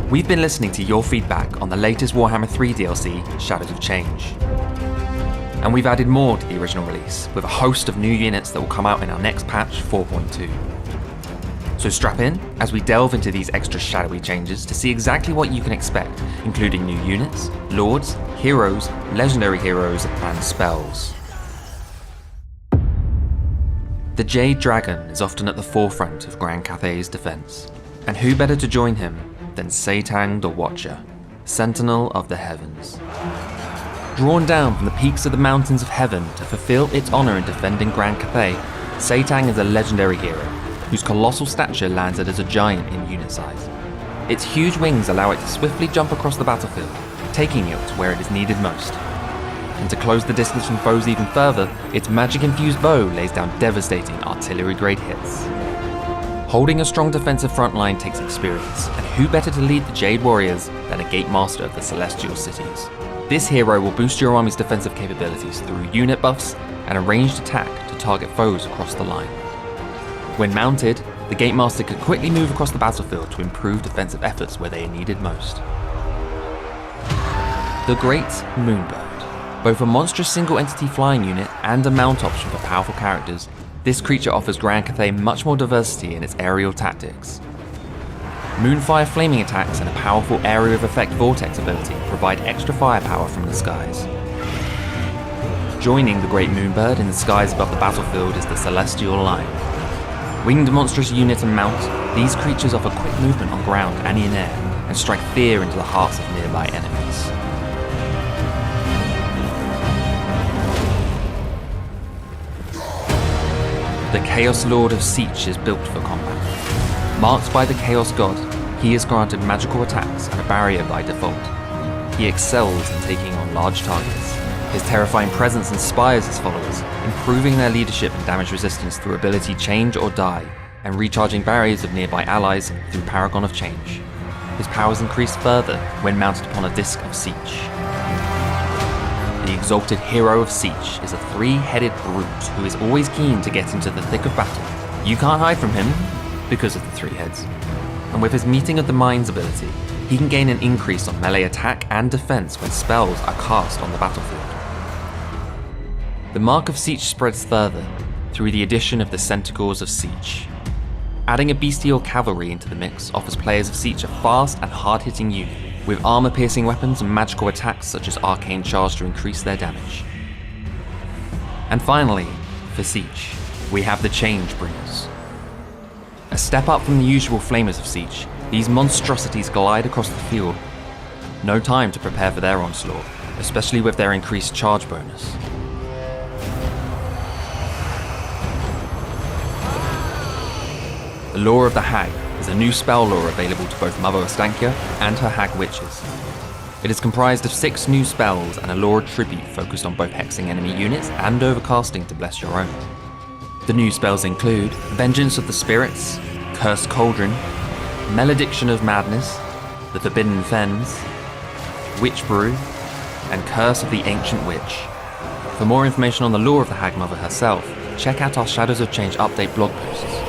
We've been listening to your feedback on the latest Warhammer 3 DLC, Shadows of Change. And we've added more to the original release, with a host of new units that will come out in our next patch 4.2. So strap in as we delve into these extra shadowy changes to see exactly what you can expect, including new units, lords, heroes, legendary heroes, and spells. The Jade Dragon is often at the forefront of Grand Cathay's defense, and who better to join him than Satang the Watcher, Sentinel of the Heavens. Drawn down from the peaks of the mountains of heaven to fulfill its honor in defending Grand Cathay, Satang is a legendary hero, whose colossal stature lands it as a giant in unit size. Its huge wings allow it to swiftly jump across the battlefield, taking it to where it is needed most. And to close the distance from foes even further, its magic-infused bow lays down devastating artillery-grade hits. Holding a strong defensive front line takes experience, and who better to lead the Jade Warriors than a Gate Master of the Celestial Cities? This hero will boost your army's defensive capabilities through unit buffs and a ranged attack to target foes across the line. When mounted, the Gate Master can quickly move across the battlefield to improve defensive efforts where they are needed most. The Great Moonbird. Both a monstrous single-entity flying unit and a mount option for powerful characters, this creature offers Grand Cathay much more diversity in its aerial tactics. Moonfire flaming attacks and a powerful area of effect vortex ability provide extra firepower from the skies. Joining the Great Moonbird in the skies above the battlefield is the Celestial Line. Winged monstrous unit and mount, these creatures offer quick movement on ground and in air, and strike fear into the hearts of nearby enemies. The Chaos Lord of Siege is built for combat. Marked by the Chaos God, he is granted magical attacks and a barrier by default. He excels in taking on large targets. His terrifying presence inspires his followers, improving their leadership and damage resistance through ability Change or Die, and recharging barriers of nearby allies through Paragon of Change. His powers increase further when mounted upon a Disc of Siege. The Exalted Hero of Siege is a three-headed brute who is always keen to get into the thick of battle. You can't hide from him because of the three heads. And with his Meeting of the Minds ability, he can gain an increase on melee attack and defense when spells are cast on the battlefield. The Mark of Siege spreads further through the addition of the Centaurs of Siege. Adding a bestial cavalry into the mix offers players of Siege a fast and hard-hitting unit, with armor-piercing weapons and magical attacks such as Arcane Charge to increase their damage. And finally, for Siege, we have the Change Bringers. A step up from the usual flamers of Siege, these monstrosities glide across the field. No time to prepare for their onslaught, especially with their increased charge bonus. The Lore of the Hag is a new spell lore available to both Mother Ostankya and her Hag Witches. It is comprised of 6 new spells and a lore tribute focused on both hexing enemy units and overcasting to bless your own. The new spells include Vengeance of the Spirits, Cursed Cauldron, Malediction of Madness, The Forbidden Fens, Witch Brew, and Curse of the Ancient Witch. For more information on the lore of the Hag Mother herself, check out our Shadows of Change update blog posts.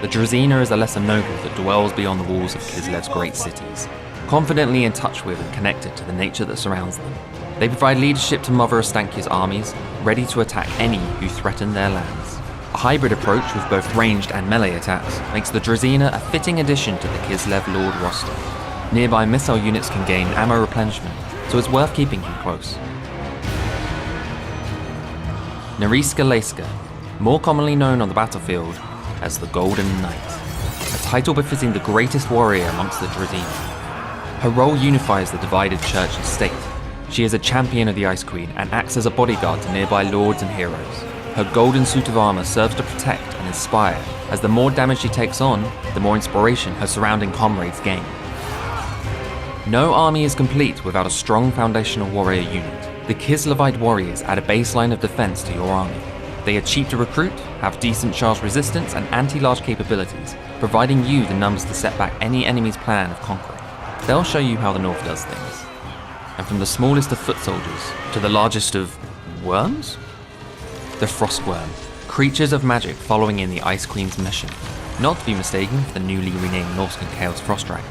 The Drazina is a lesser noble that dwells beyond the walls of Kislev's great cities, confidently in touch with and connected to the nature that surrounds them. They provide leadership to Mother Ostankya's armies, ready to attack any who threaten their lands. A hybrid approach with both ranged and melee attacks makes the Drazina a fitting addition to the Kislev Lord roster. Nearby missile units can gain ammo replenishment, so it's worth keeping him close. Nariska Leiska, more commonly known on the battlefield as the Golden Knight, a title befitting the greatest warrior amongst the Drazina. Her role unifies the divided church and state. She is a champion of the Ice Queen and acts as a bodyguard to nearby lords and heroes. Her golden suit of armor serves to protect and inspire, as the more damage she takes on, the more inspiration her surrounding comrades gain. No army is complete without a strong foundational warrior unit. The Kislevite warriors add a baseline of defense to your army. They are cheap to recruit, have decent charge resistance and anti-large capabilities, providing you the numbers to set back any enemy's plan of conquering. They'll show you how the North does things. And from the smallest of foot soldiers to the largest of worms? The Frostworm, creatures of magic following in the Ice Queen's mission. not to be mistaken for the newly renamed Norscan Chaos Frost Dragon.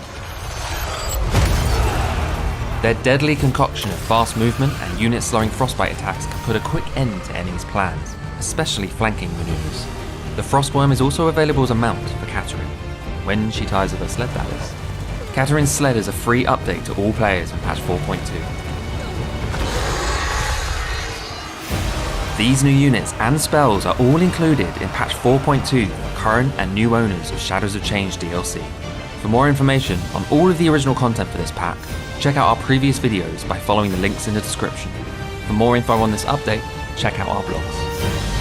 Their deadly concoction of fast movement and unit-slowing frostbite attacks can put a quick end to enemies' plans, especially flanking maneuvers. The Frostworm is also available as a mount for Katarine, when she tires of her sled, that is. Katarine's sled is a free update to all players in patch 4.2. These new units and spells are all included in patch 4.2 for current and new owners of Shadows of Change DLC. For more information on all of the original content for this pack, check out our previous videos by following the links in the description. For more info on this update, check out our blogs.